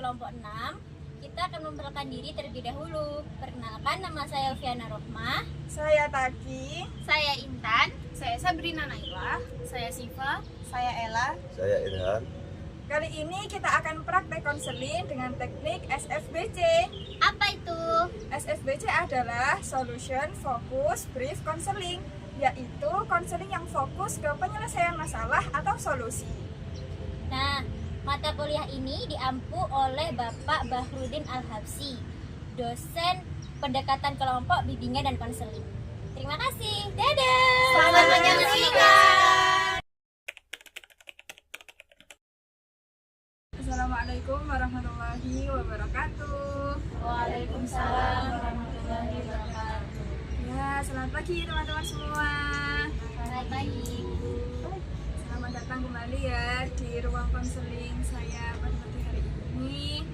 kelompok 6, kita akan memperkenalkan diri terlebih dahulu. Perkenalkan, nama saya Fiana Rohmah. Saya Taki. Saya Intan. Saya Sabrina Naila. Saya Siva. Saya Ella. Saya Irhan. Kali ini kita akan praktek konseling dengan teknik SFBC. Apa itu? SFBC adalah Solution Focus Brief Counseling, yaitu konseling yang fokus ke penyelesaian masalah atau solusi. Nah, mata kuliah ini diampu oleh Bapak Bahrudin Al-Habsyi, dosen pendekatan kelompok, bimbingan dan konseling. Terima kasih. Dadah. Selamat menyaksikan. Assalamualaikum warahmatullahi wabarakatuh. Waalaikumsalam warahmatullahi wabarakatuh. Ya, selamat pagi teman-teman semua. Selamat pagi. Selamat datang kembali ya di ruang konseling saya pada pagi hari ini.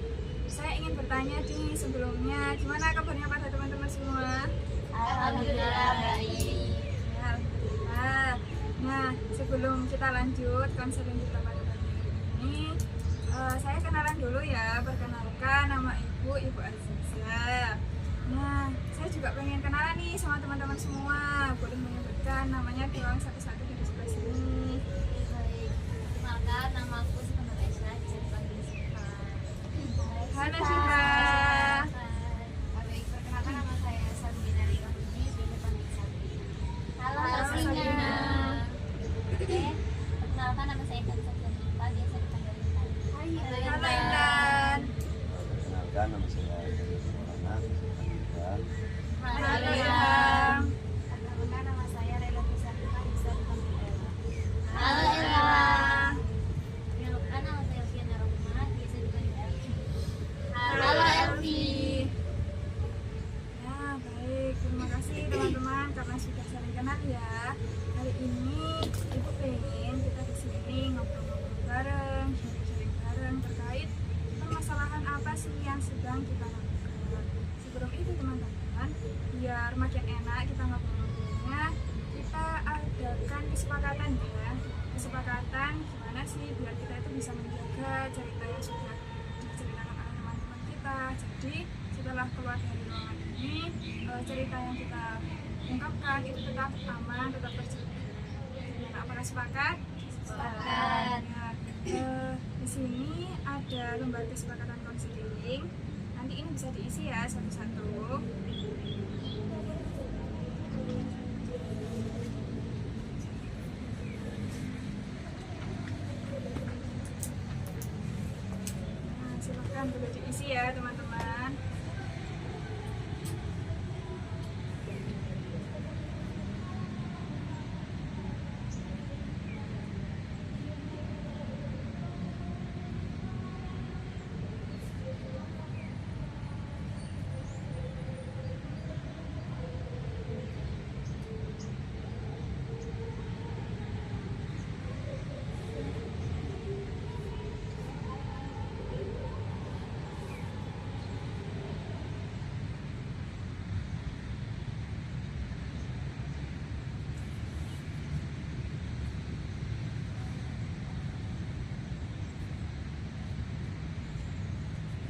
Saya ingin bertanya nih sebelumnya, gimana kabarnya pada teman-teman semua? Alhamdulillah baik. Ya, alhamdulillah. Nah, sebelum kita lanjut konseling kita pada pagi hari ini, saya kenalan dulu ya. Perkenalkan, nama Ibu Aziza. Nah, saya juga pengen kenalan nih sama teman-teman semua. Boleh menyebutkan namanya doang satu-satu di sebelah sini. Baik. Perkenalkan, nama aku Sifah Esa, bisa dipanggil Siva. Halo Syifa. Baik, perkenalkan nama saya Sabrina Naila. Bisa dipanggil Sabri. Halo Halo, Sabrina. Sabrina. Oke, perkenalkan nama saya Intan Sabrina, biasa dipanggil Intan. Halo Intan. Perkenalkan, nama saya Irhan. Halo Ilham. Perkenalkan nama saya Rela Fisarika. Bisa dipanggil Ella. Halo Ella. Ella. Perkenalkan, nama saya Fiana Rohmah, biasa dipanggil Elvi. Halo Elvi. Ya, baik. Terima kasih teman-teman karena sudah saling kenal ya. Hari ini Ibu pengen kita di sini ngobrol-ngobrol bareng, sharing-sharing bareng terkait permasalahan apa sih yang sedang kita lakukan. Sebelum itu teman-teman, biar makin enak kita ngobrol-ngobrolnya, kita adakan kesepakatan ya. Kesepakatan gimana sih biar kita itu bisa menjaga cerita yang sudah diceritakan oleh teman-teman kita. Jadi setelah keluar dari ruangan ini, cerita yang kita ungkapkan itu tetap aman, tetap terjaga. Gimana, apakah sepakat? Sepakat. Ya, di sini ada lembar kesepakatan konseling. Nanti ini bisa diisi ya satu-satu. Nah, silakan boleh diisi ya teman-teman.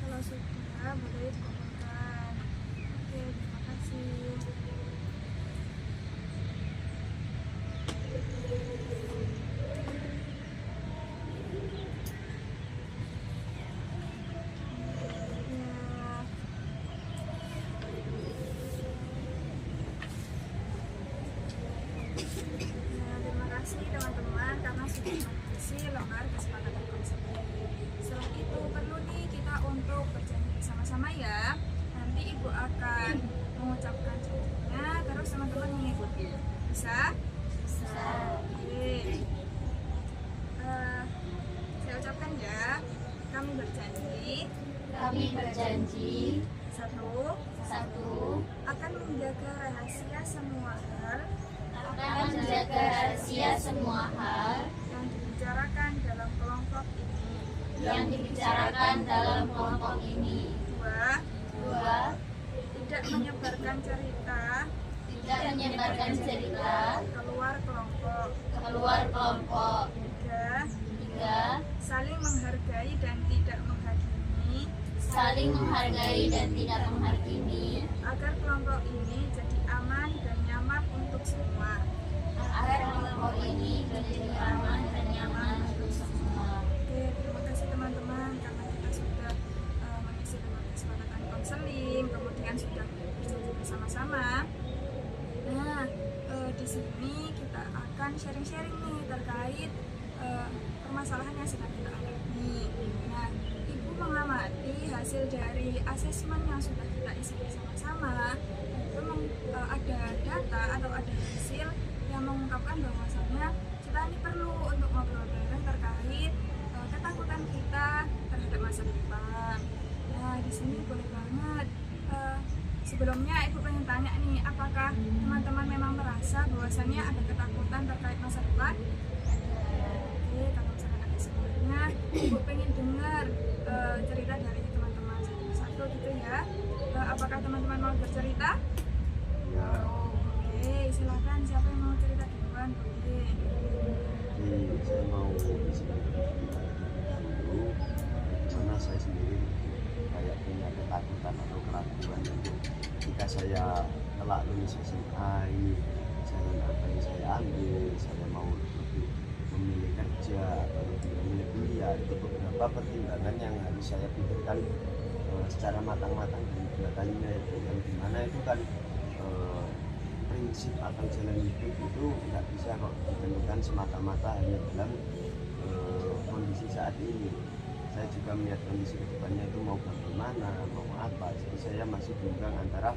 Kalau sudah boleh dikumpulkan. Oke, terima kasih. Ya. Nah, terima kasih teman-teman karena sudah mengisi lembar kesepakatan konseling. Setelah itu perlu nih kita untuk berjanji bersama-sama ya. Nanti Ibu akan mengucapkan janjinya, terus teman-teman mengikuti. Bisa? Bisa. Oke. Saya ucapkan ya. Kami berjanji Kami berjanji satu satu akan menjaga rahasia semua hal akan menjaga rahasia semua hal yang dibicarakan dalam kelompok ini. yang dibicarakan dalam kelompok ini. Dua, tidak menyebarkan cerita Tidak menyebarkan cerita keluar kelompok. keluar kelompok. Tiga, Tiga, saling menghargai dan tidak menghakimi saling menghargai dan tidak menghakimi, agar kelompok ini jadi aman dan nyaman untuk semua. agar kelompok ini menjadi aman dan nyaman untuk semua. Oke, terima kasih teman-teman karena kita sudah mengisi dengan kesepakatan konseling, kemudian sudah bersetuju bersama-sama. Nah, di sini kita akan sharing-sharing nih terkait permasalahan yang sedang kita alami. Nah, Ibu mengamati hasil dari asesmen yang sudah kita isi bersama-sama, itu ada data atau ada hasil yang mengungkapkan bahwasannya kita ini perlu untuk ngobrol bareng terkait ketakutan kita terhadap masa depan. Nah, di sini boleh banget. Sebelumnya Ibu pengen tanya nih, apakah teman-teman memang merasa bahwasannya ada ketakutan terkait masa depan? Oke, kalau misalkan ada semuanya, Ibu pengen dengar cerita dari teman-teman satu-satu gitu ya. Apakah teman-teman mau bercerita? Ya, Oke, silakan siapa yang mau cerita duluan? Boleh. jadi saya mau sedikit dulu karena saya sendiri kayak punya ketakutan atau keraguan ketika saya telah lulus SMA ini, misalnya apa yang saya ambil, saya mau lebih memilih kerja atau lebih memilih kuliah, itu beberapa pertimbangan yang harus saya pikirkan secara matang-matang dan belakangnya itu, dan dimana itu kan prinsip atau jalan hidup itu nggak bisa kok ditentukan semata-mata hanya dalam kondisi saat ini. Saya juga melihat kondisi kedepannya itu mau bagaimana, mau apa, jadi saya masih bimbang antara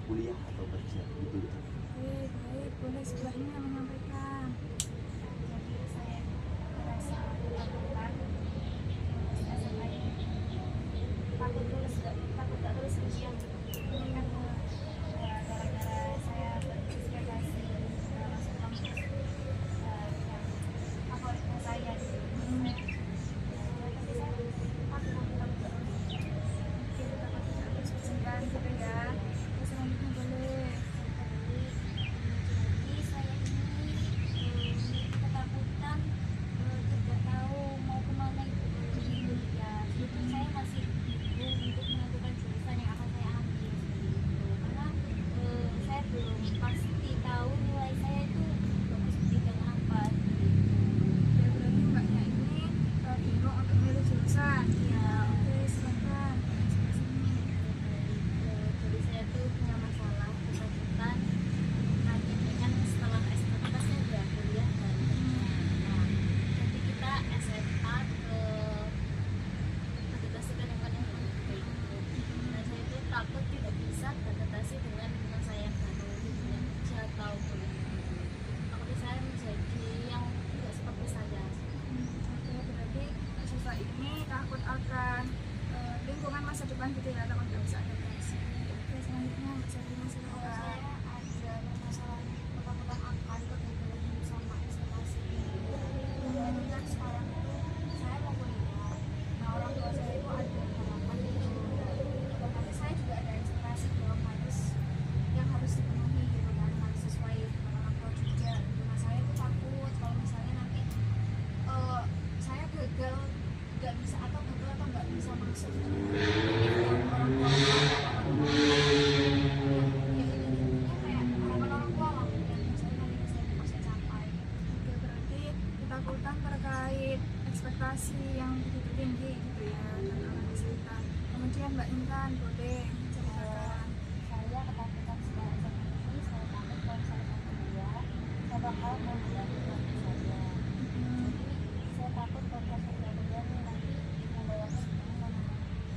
kuliah atau kerja gitu. Oke, baik. Boleh sebelahnya menyampaikan. Jadi saya merasa ketakutan SMA ini, takut tak lulus ujian. Ini kan gara-gara saya berekspektasi masuk kampus yang favoritnya saya gitu. Tapi saya takut. Oke, kita pasti harus ujian gitu ya. Terus selanjutnya boleh. Jadi saya ini ketakutan, tidak tahu mau kemana itu di kuliah. Itu saya masih bingung untuk menentukan jurusan yang akan saya ambil karena saya belum pasti tahu nilai saya itu bagus di bidang apa. Ya, berarti mbaknya ini bingung untuk memilih jurusan. Ya, oke, silakan. Sebelah sini. Jadi saya tuh punya masalah ketakutan nanti dengan setelah SMA kan pasti ada kuliah kan. Nah, jadi kita SMA ke adaptasi lingkungan yang baik. Nah, saya itu takut tidak bisa beradaptasi dengan lingkungan saya yang baru, yang kerja atau kuliah. Takut saya menjadi yang tidak seperti saya. Oke, berarti siswa ini takut akan lingkungan masa depan gitu ya, takut nggak bisa adaptasi. Oke, selanjutnya bisa Kalau silakan. saya ada permasalahan ketakutan akan kegagalan sama ekspektasi. Jadi kan sekarang itu saya mau kuliah. Nah, orang tua saya itu ada harapan di tapi saya juga ada ekspektasi bahwa yang harus dipenuhi gitu kan, harus sesuai dengan orang tua juga. Nah, saya itu takut kalau misalnya nanti saya gagal nggak bisa atau nggak bisa masuk yang orang tua kayak harapan orang tua lah yang misalnya nanti saya bisa capai. Oke, berarti ketakutan terkait ekspektasi yang begitu tinggi gitu ya dan orang di sekitar. Kemudian Mbak Intan boleh ceritakan. Saya ketakutan secara ini, saya takut kalau saya kuliah saya bakal mengganggu keluarga saya. Jadi saya takut kalau saya kuliah nih nanti membayarnya gimana.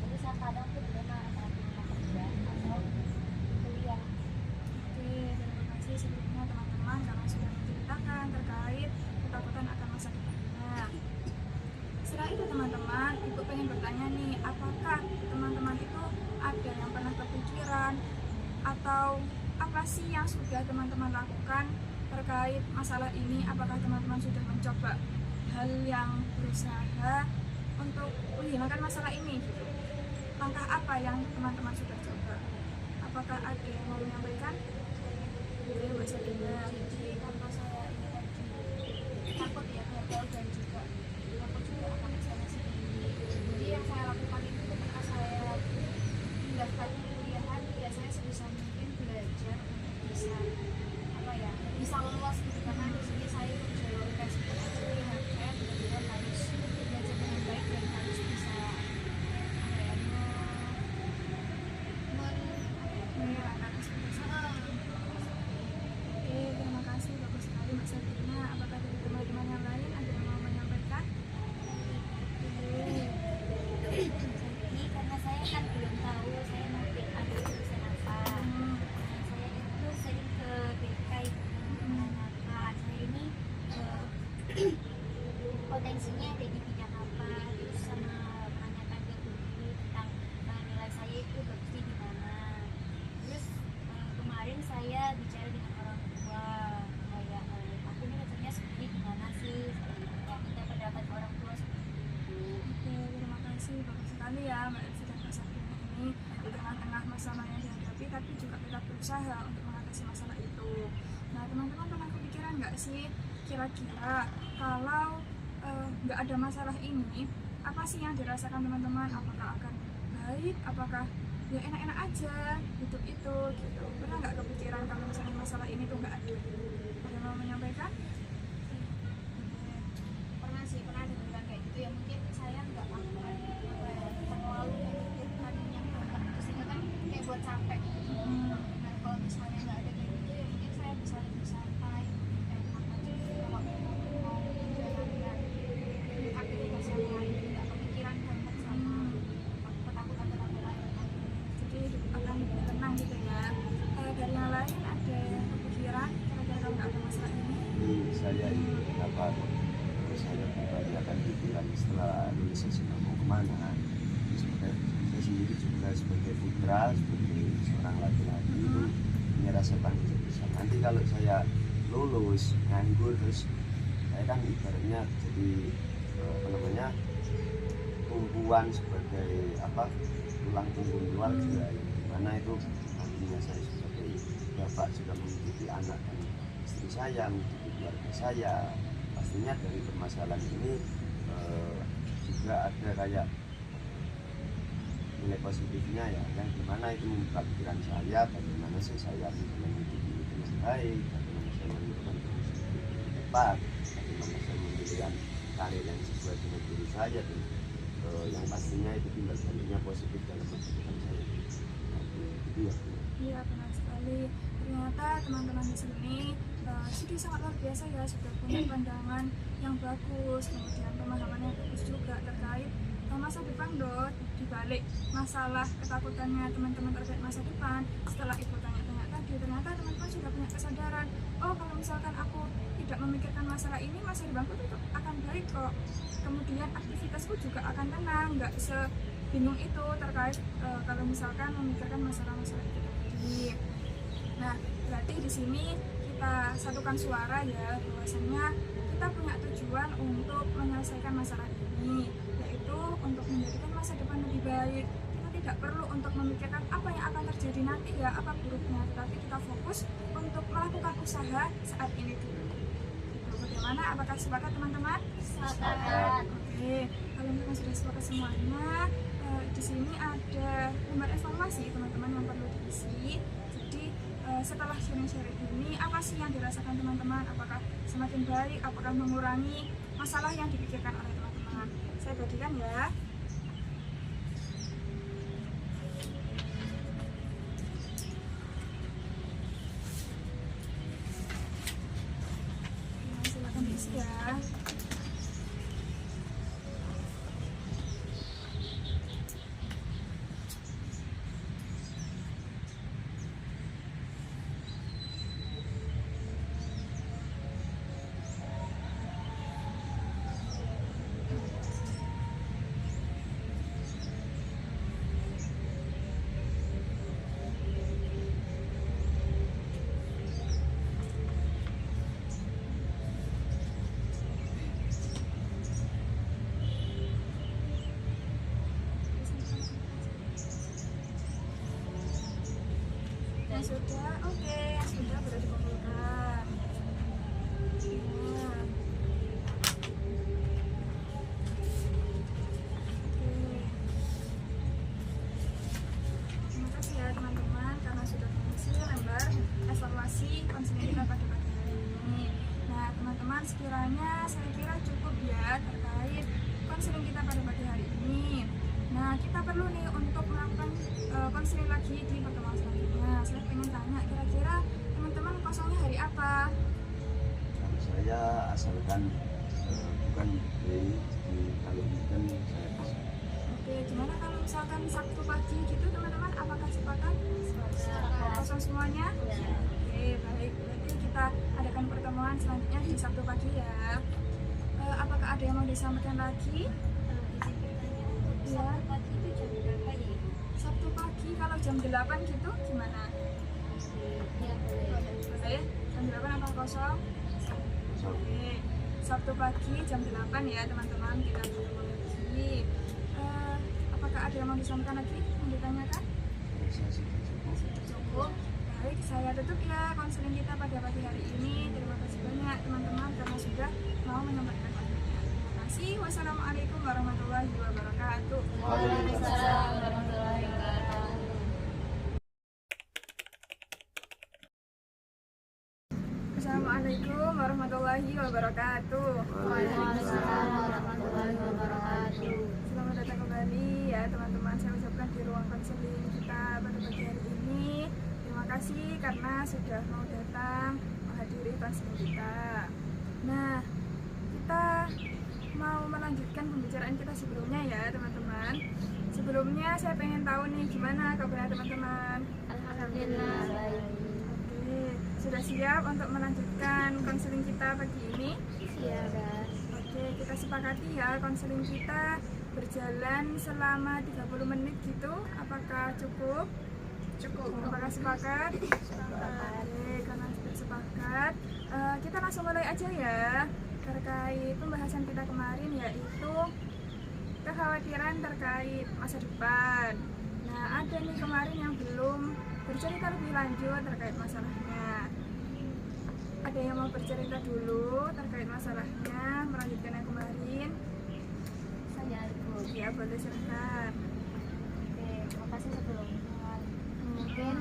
Jadi saya kadang tuh dilema antara kerja atau kuliah. Oke, terima kasih sebelumnya teman-teman karena sudah menceritakan terkait ketakutan akan masa depannya. Setelah itu teman-teman, Ibu pengen bertanya nih, apakah teman-teman itu ada yang pernah kepikiran atau apa sih yang sudah teman-teman lakukan terkait masalah ini? Apakah teman-teman sudah mencoba hal yang berusaha untuk menghilangkan masalah ini? Gitu. Langkah apa yang teman-teman sudah coba? Apakah ada yang mau menyampaikan? Boleh Mbak Sabina. Jadi karena saya ini tadi takut ya gagal dan juga takut juga akan ekspektasi tinggi. Jadi yang saya lakukan itu potensinya ada di bidang apa, terus sama menanyakan ke guru tentang nilai saya itu bagusnya di mana. Terus kemarin saya bicara dengan orang tua kayak aku ini belajarnya seperti gimana sih, saya minta pendapat orang tua seperti itu. Oke, terima kasih, bagus sekali ya Mbak Elvi dan Kak Sabrina ini di tengah-tengah masalah yang dihadapi tapi juga tetap berusaha untuk mengatasi masalah itu. Nah teman-teman pernah kepikiran nggak sih kira-kira kalau nggak ada masalah ini apa sih yang dirasakan teman-teman? Apakah akan baik? Apakah ya enak-enak aja hidup itu gitu? Pernah nggak kepikiran kalau misalnya masalah ini tuh nggak ada? Ada yang mau menyampaikan? Pernah sih, pernah dengar kayak gitu ya. Mungkin saya nggak akan terlalu memikirkan yang berat itu, sehingga kan kayak buat capek. Nah kalau misalnya nggak ada kayak gitu ya mungkin saya bisa lebih santai, kayak makan juga kalau mau jalan-jalan aktivitas yang lain, nggak kepikiran banget sama ketakutan-ketakutan yang lain. Jadi hidup akan lebih tenang gitu ya. Dari yang lain ada yang kepikiran kira-kira kalau nggak ada masalah ini? Saya ini kenapa saya pribadi akan pikiran setelah lulus SMA mau kemana. Sebenarnya saya sendiri juga sebagai putra, sebagai seorang laki-laki itu punya rasa tanggung jawab besar. Nanti kalau saya lulus nganggur terus saya kan ibaratnya jadi apa namanya, tumpuan sebagai apa, tulang punggung keluarga, yang dimana itu nantinya saya sebagai bapak juga mengikuti anak dan istri saya, mengikuti keluarga saya. Pastinya dari permasalahan ini juga ada kayak nilai positifnya ya, yang dimana itu membuka pikiran saya bagaimana saya mengikuti itu dengan baik, bagaimana saya menentukan ke depan, bagaimana saya memilih karir yang sesuai dengan diri saya, dan yang pastinya itu timbal baliknya positif dalam kehidupan saya. Itu ya. Iya benar sekali. Ternyata teman-teman di sini Sigi sangat luar biasa ya, sudah punya pandangan yang bagus, kemudian pemahaman yang bagus juga terkait masa depan di balik masalah ketakutannya teman-teman terkait masa depan. Setelah ibu tanya-tanya tadi, ternyata teman-teman sudah punya kesadaran, oh kalau misalkan aku tidak memikirkan masalah ini, masa depanku itu akan baik kok, kemudian aktivitasku juga akan tenang, nggak sebingung itu terkait kalau misalkan memikirkan masalah-masalah itu tadi. Nah berarti di sini kita satukan suara ya, bahwasanya kita punya tujuan untuk menyelesaikan masalah ini, yaitu untuk menjadikan masa depan lebih baik. Kita tidak perlu untuk memikirkan apa yang akan terjadi nanti ya, apa buruknya, tapi kita fokus untuk melakukan usaha saat ini dulu. Gitu. Bagaimana? Apakah sepakat teman-teman? Sepakat. Oke, kalau memang sudah sepakat semuanya, di sini ada lembar evaluasi teman-teman yang perlu diisi. Jadi setelah sharing-sharing ini, apa sih yang dirasakan teman-teman? Apakah semakin baik? Apakah mengurangi masalah yang dipikirkan oleh teman-teman? Saya bagikan ya. Nah, silakan diisi ya. Yang sudah, oke, yang sudah boleh dikumpulkan. Nah. Oke. Terima kasih ya teman-teman karena sudah mengisi lembar evaluasi konseling kita pada pagi hari ini. Nah teman-teman, sekiranya saya kira cukup ya terkait konseling kita pada pagi hari ini. Nah kita perlu nih untuk melakukan konseling lagi di pertemuan selanjutnya. Saya pengen tanya, kira-kira teman-teman kosongnya hari apa? Kalau saya asalkan bukan day, jadi kalau weekend saya bisa. Oke, gimana kalau misalkan Sabtu pagi gitu teman-teman, apakah sepakat? Kosong semuanya? Oke, baik. Berarti kita adakan pertemuan selanjutnya di Sabtu pagi ya. disampaikan lagi. Izin bertanya, untuk Iya. Sabtu pagi itu jam berapa ya? Sabtu pagi kalau jam 8 gitu gimana? Ya boleh. Boleh? Jam 8 apa kosong? So, Oke. Sabtu pagi jam 8 ya teman-teman, kita ketemu lagi. Apakah ada yang mau disampaikan lagi? Mau ditanyakan? saya sih cukup. Cukup. Baik, saya tutup ya konseling kita pada pagi hari ini. Terima kasih banyak teman-teman karena sudah mau menyampaikan konseling. Terima kasih. Wassalamualaikum warahmatullahi wabarakatuh. Waalaikumsalam warahmatullahi wabarakatuh. Assalamualaikum warahmatullahi wabarakatuh. Waalaikumsalam warahmatullahi wabarakatuh. Selamat datang kembali ya teman-teman. Saya ucapkan di ruang konseling kita pada pagi hari ini. Terima kasih karena sudah mau datang menghadiri konseling kita. Nah, kita mau melanjutkan pembicaraan kita sebelumnya ya teman-teman. Sebelumnya saya pengen tahu nih gimana kabarnya teman-teman. Alhamdulillah baik. Oke, sudah siap untuk melanjutkan konseling kita pagi ini? Siap. Oke, kita sepakati ya konseling kita berjalan selama 30 menit gitu. Apakah cukup? Cukup. Apakah sepakat? Sepakat. Oke, karena sudah sepakat, kita langsung mulai aja ya terkait pembahasan kita kemarin, yaitu kekhawatiran terkait masa depan. Nah, ada nih kemarin yang belum bercerita lebih lanjut terkait masalahnya. Ada yang mau bercerita dulu terkait masalahnya, melanjutkan yang kemarin? Saya ikut. Ya, boleh silahkan. Oke, makasih sebelumnya. Mungkin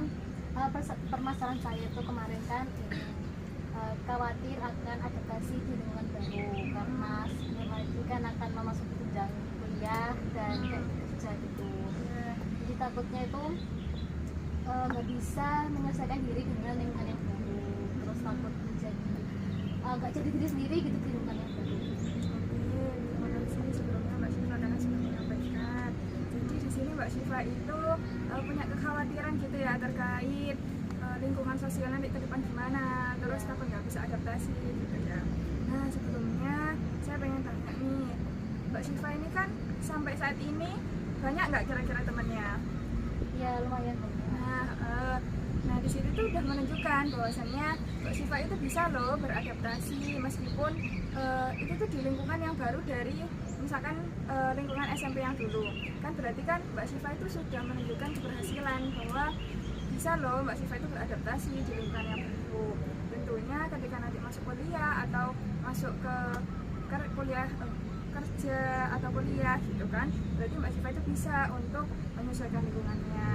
permasalahan saya itu kemarin kan ini, khawatir akan adaptasi di lingkungan baru karena sebelum lagi kan akan memasuki jenjang kuliah dan kayak kerja gitu. Jadi takutnya itu nggak bisa menyelesaikan diri dengan lingkungan yang baru, terus takut menjadi nggak jadi diri sendiri gitu di lingkungan yang baru. Oke, terima kasih sebelumnya Mbak Syifa karena sudah menyampaikan. Jadi di sini Mbak Syifa itu punya kekhawatiran gitu ya terkait lingkungan sosial nanti ke depan gimana, terus takut nggak bisa adaptasi gitu ya. Nah, sebelumnya saya pengen tanya nih, Mbak Syifa ini kan sampai saat ini banyak nggak kira-kira temannya? Ya lumayan banyak. Nah di situ tuh udah menunjukkan bahwasannya Mbak Syifa itu bisa loh beradaptasi meskipun itu tuh di lingkungan yang baru dari misalkan lingkungan SMP yang dulu. Kan berarti kan Mbak Syifa itu sudah menunjukkan keberhasilan bahwa bisa loh Mbak Syifa itu beradaptasi di lingkungan yang baru. Tentunya ketika nanti masuk kuliah atau masuk ke kuliah kerja atau kuliah gitu kan, berarti Mbak Syifa itu bisa untuk menyesuaikan lingkungannya.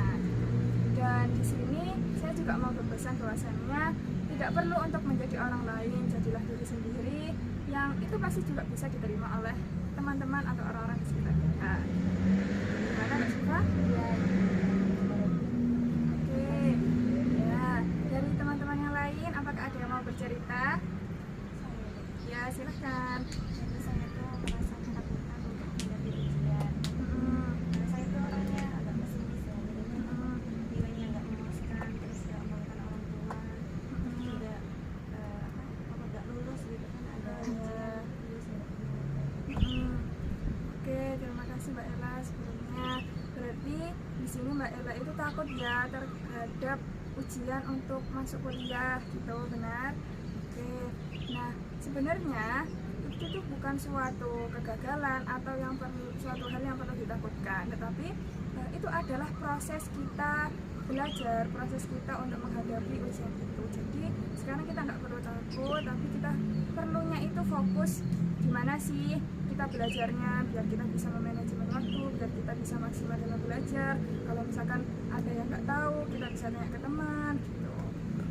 Dan di sini saya juga mau berpesan bahwasannya tidak perlu untuk menjadi orang lain, jadilah diri sendiri yang itu pasti juga bisa diterima oleh teman-teman atau orang-orang di sekitar kita. Gimana Mbak Syifa? Ya, Oke, ya dari teman-teman yang lain, apakah ada yang mau bercerita? Ya silahkan. Jadi saya tuh merasa ketakutan untuk menghadapi ujian. Karena saya tuh orangnya agak pesimis ya, jadinya nilainya nggak memuaskan, terus nggak membanggakan orang tua, tidak nggak lulus gitu kan, ada ujian lulus nggak Oke, terima kasih Mbak Ella sebelumnya. Berarti di sini Mbak Ella itu takut ya terhadap ujian untuk masuk kuliah gitu, benar? Oke. Nah, sebenarnya itu tuh bukan suatu kegagalan atau suatu hal yang perlu ditakutkan, tetapi itu adalah proses kita belajar, proses kita untuk menghadapi ujian itu. Jadi sekarang kita nggak perlu takut, tapi kita perlunya itu fokus gimana sih kita belajarnya biar kita bisa memanajemen waktu, biar kita bisa maksimal dalam belajar. Kalau misalkan ada yang nggak tahu, kita bisa tanya ke teman gitu.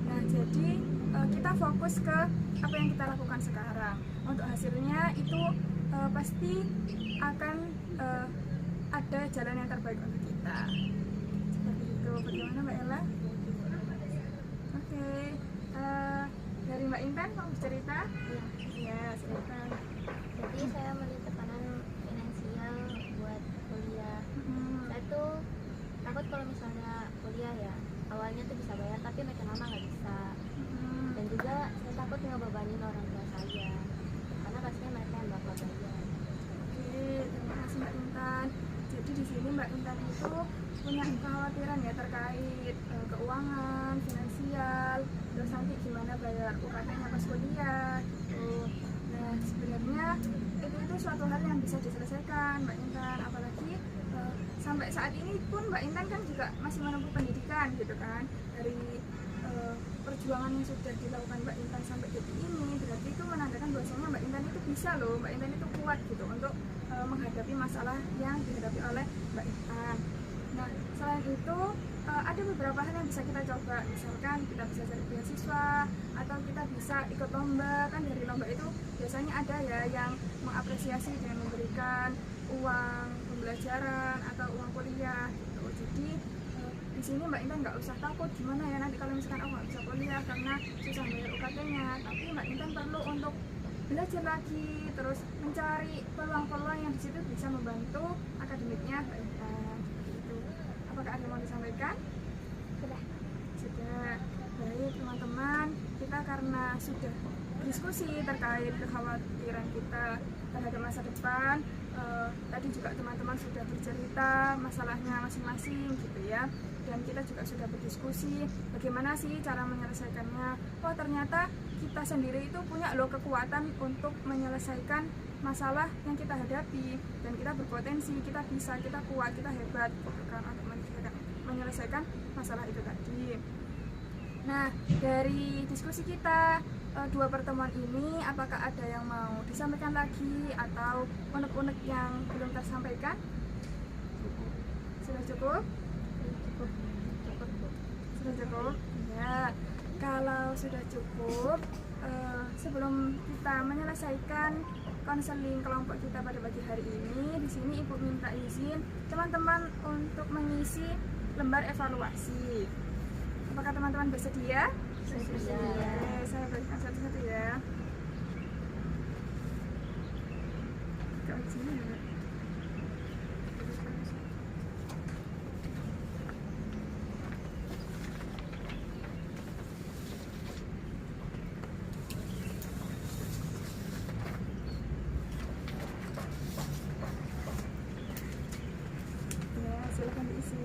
Nah, jadi kita fokus ke apa yang kita lakukan sekarang. Untuk hasilnya itu pasti akan ada jalan yang terbaik untuk kita. Seperti itu. Bagaimana Mbak Ella? Oke. Dari Mbak Intan mau bercerita? Ya, silakan. jadi saya memiliki tekanan finansial buat kuliah. Saya tuh takut kalau misalnya kuliah ya awalnya tuh bisa bayar tapi makin lama nggak bisa. Dan juga saya takut ngebebani orang tua saya karena pastinya mereka yang bakal bayar. Mbak Intan itu punya kekhawatiran ya terkait keuangan, finansial, terus nanti gimana bayar UKT-nya pas kuliah gitu. Nah sebenarnya itu suatu hal yang bisa diselesaikan Mbak Intan, apalagi sampai saat ini pun Mbak Intan kan juga masih menempuh pendidikan gitu kan. Dari perjuangan yang sudah dilakukan Mbak Intan sampai detik ini, berarti itu menandakan bahwasanya Mbak Intan itu bisa loh, Mbak Intan itu kuat gitu untuk menghadapi masalah yang dihadapi oleh Mbak Intan. Nah selain itu ada beberapa hal yang bisa kita coba, misalkan kita bisa cari beasiswa atau kita bisa ikut lomba. Kan dari lomba itu biasanya ada ya yang mengapresiasi dengan memberikan uang pembelajaran atau uang kuliah gitu. Jadi di sini Mbak Intan nggak usah takut gimana ya nanti kalau misalkan aku nggak bisa kuliah karena susah bayar UKT-nya, tapi Mbak Intan perlu untuk belajar lagi, terus mencari peluang-peluang yang di situ bisa membantu akademiknya Mbak Intan. Gitu. Apakah ada yang mau disampaikan? Sudah. Baik teman-teman, kita karena sudah diskusi terkait kekhawatiran kita terhadap masa depan, tadi juga teman-teman sudah bercerita masalahnya masing-masing gitu ya, dan kita juga sudah berdiskusi bagaimana sih cara menyelesaikannya. Oh ternyata kita sendiri itu punya loh kekuatan untuk menyelesaikan masalah yang kita hadapi, dan kita berpotensi, kita bisa, kita kuat, kita hebat gitu kan untuk menyelesaikan masalah itu tadi. Nah dari diskusi kita dua pertemuan ini, apakah ada yang mau disampaikan lagi atau unek-unek yang belum tersampaikan? Sudah cukup? Sudah cukup? Ya, kalau sudah cukup, sebelum kita menyelesaikan konseling kelompok kita pada pagi hari ini, di sini Ibu minta izin teman-teman untuk mengisi lembar evaluasi. Apakah teman-teman bersedia? Bersedia. Oke, saya berikan satu-satu ya. Kau di sini ya. Ya, silakan diisi.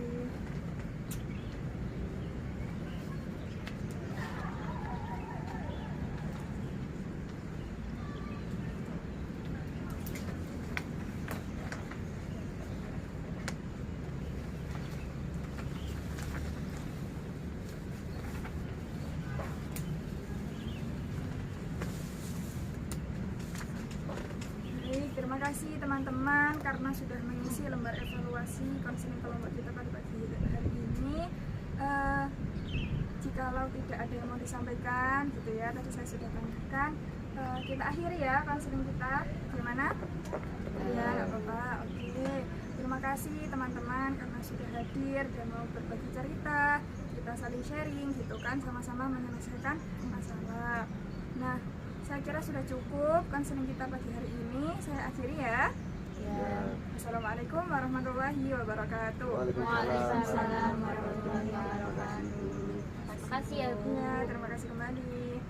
Terima kasih teman-teman karena sudah mengisi lembar evaluasi konseling kelompok kita pada pagi hari ini. Jikalau tidak ada yang mau disampaikan gitu ya, tadi saya sudah tanyakan, kita akhiri ya konseling kita. Gimana? Ya, nggak apa-apa. Oke. Terima kasih teman-teman karena sudah hadir dan mau berbagi cerita. Kita saling sharing gitu kan, sama-sama menyelesaikan masalah. Nah, saya kira sudah cukup konseling kita pagi hari ini. Saya akhiri ya. Assalamualaikum warahmatullahi wabarakatuh. Waalaikumsalam warahmatullahi wabarakatuh. Terima kasih ya Bu. Ya, terima kasih kembali.